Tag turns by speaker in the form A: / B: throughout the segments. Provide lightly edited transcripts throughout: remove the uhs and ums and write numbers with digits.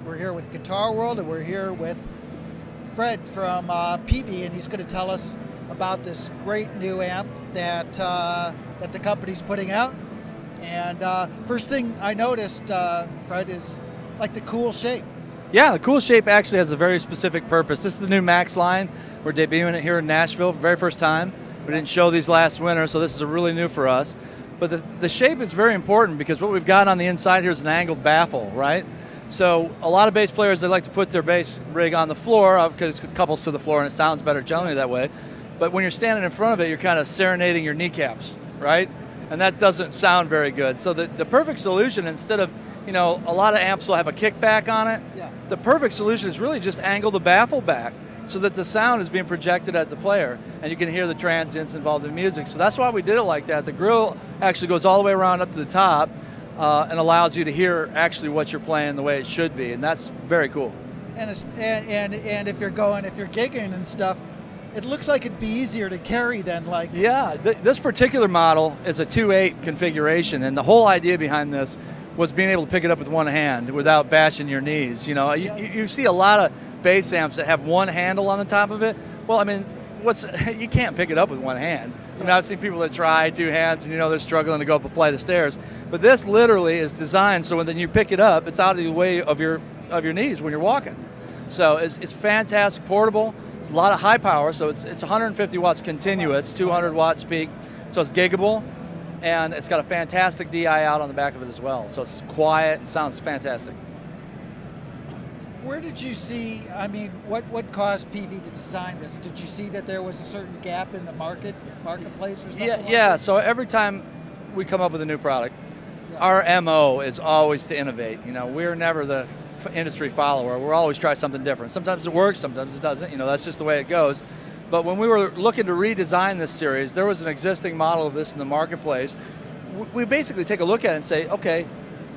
A: We're here with Guitar World, and we're here with Fred from Peavey, and he's going to tell us about this great new amp that the company's putting out. And first thing I noticed, Fred, is like the cool shape.
B: Yeah, the cool shape actually has a very specific purpose. This is the new Max line. We're debuting it here in Nashville for the very first time. We didn't show these last winter, so this is really new for us. But the shape is very important because what we've got on the inside here is an angled baffle, right? So a lot of bass players, they like to put their bass rig on the floor because it couples to the floor and it sounds better generally that way. But when you're standing in front of it, you're kind of serenading your kneecaps, right? And that doesn't sound very good. So the perfect solution, instead of, a lot of amps will have a kickback on it.
A: Yeah.
B: The perfect solution is really just angle the baffle back so that the sound is being projected at the player and you can hear the transients involved in music. So that's why we did it like that. The grill actually goes all the way around up to the top and allows you to hear actually what you're playing the way it should be, and that's very cool.
A: And if you're gigging and stuff, it looks like it'd be easier to carry than like.
B: Yeah, this particular model is a 2/8 configuration, and the whole idea behind this was being able to pick it up with one hand without bashing your knees. You see a lot of bass amps that have one handle on the top of it. Well, I mean, you can't pick it up with one hand. I've seen people that try two hands and they're struggling to go up a flight of stairs. But this literally is designed so when you pick it up, it's out of the way of your knees when you're walking. So it's fantastic, portable. It's a lot of high power, so it's 150 watts continuous, 200 watts peak. So it's giggable, and it's got a fantastic DI out on the back of it as well. So it's quiet and sounds fantastic.
A: Where did you see, what caused Peavey to design this? Did you see that there was a certain gap in the marketplace or something like that?
B: So every time we come up with a new product, our MO is always to innovate. We're never the industry follower. We're always try something different. Sometimes it works, sometimes it doesn't. That's just the way it goes. But when we were looking to redesign this series, there was an existing model of this in the marketplace. We basically take a look at it and say, okay,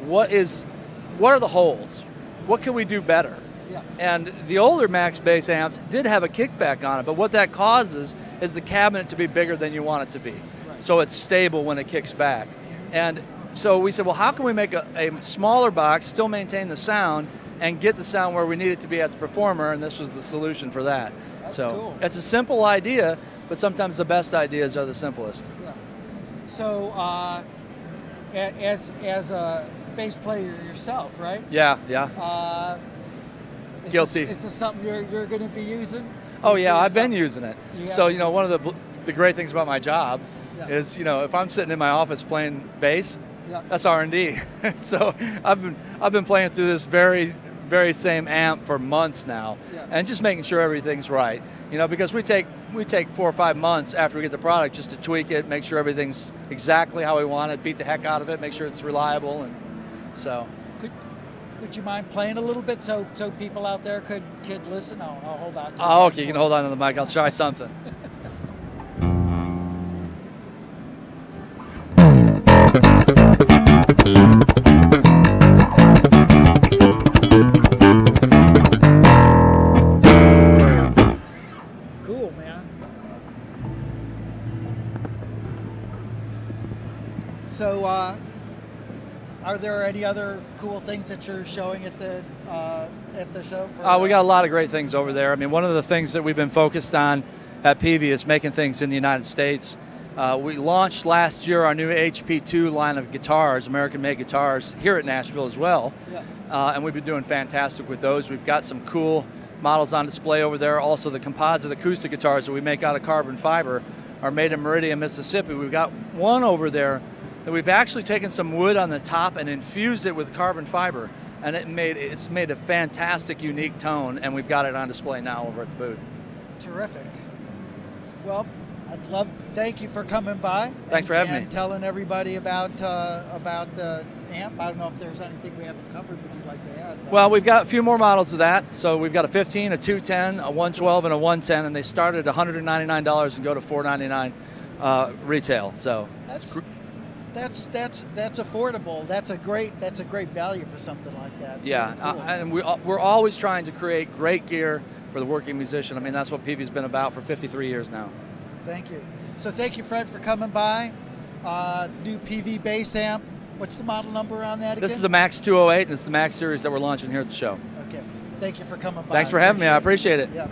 B: what are the holes? What can we do better?
A: Yeah.
B: And the older Max bass amps did have a kickback on it, but what that causes is the cabinet to be bigger than you want it to be.
A: Right.
B: So it's stable when it kicks back. And so we said, well, how can we make a smaller box, still maintain the sound, and get the sound where we need it to be at the performer, and this was the solution for that.
A: That's
B: so
A: cool.
B: It's a simple idea, but sometimes the best ideas are the simplest.
A: Yeah. So as a bass player yourself, right?
B: Yeah. Guilty.
A: Is this something you're going to be using?
B: Oh yeah, I've been using it. So one of the great things about my job is if I'm sitting in my office playing bass, that's R&D. So I've been playing through this very same amp for months now, and just making sure everything's right. Because we take 4 or 5 months after we get the product just to tweak it, make sure everything's exactly how we want it, beat the heck out of it, make sure it's reliable, and so.
A: Would you mind playing a little bit so people out there could listen? I'll hold on to it.
B: Oh, okay, you can hold on to the mic. I'll try something.
A: Cool, man. So, are there any other cool things that you're showing at the show?
B: We got a lot of great things over there. One of the things that we've been focused on at Peavey is making things in the United States. We launched last year our new HP2 line of guitars, American-made guitars, here at Nashville as well.
A: Yeah.
B: And we've been doing fantastic with those. We've got some cool models on display over there. Also, the composite acoustic guitars that we make out of carbon fiber are made in Meridian, Mississippi. We've got one over there that we've actually taken some wood on the top and infused it with carbon fiber, and it's made a fantastic, unique tone, and we've got it on display now over at the booth.
A: Terrific. Well, I'd love to thank you for coming by.
B: Thanks for having me.
A: And telling everybody about the amp. I don't know if there's anything we haven't covered that you'd like to add.
B: Well, we've got a few more models of that. So we've got a 15, a 210, a 112, and a 110, and they start at $199 and go to $499 retail. So
A: that's affordable. That's a great value for something like that. So
B: yeah,
A: cool.
B: And we're always trying to create great gear for the working musician. That's what Peavey's been about for 53 years now.
A: Thank you. So thank you, Fred, for coming by. New Peavey bass amp, What's the model number on that again?
B: This is a Max 208, and it's the Max series that we're launching here at the show.
A: Okay. Thank you for coming by.
B: Thanks for having me. I appreciate it.
A: Yeah.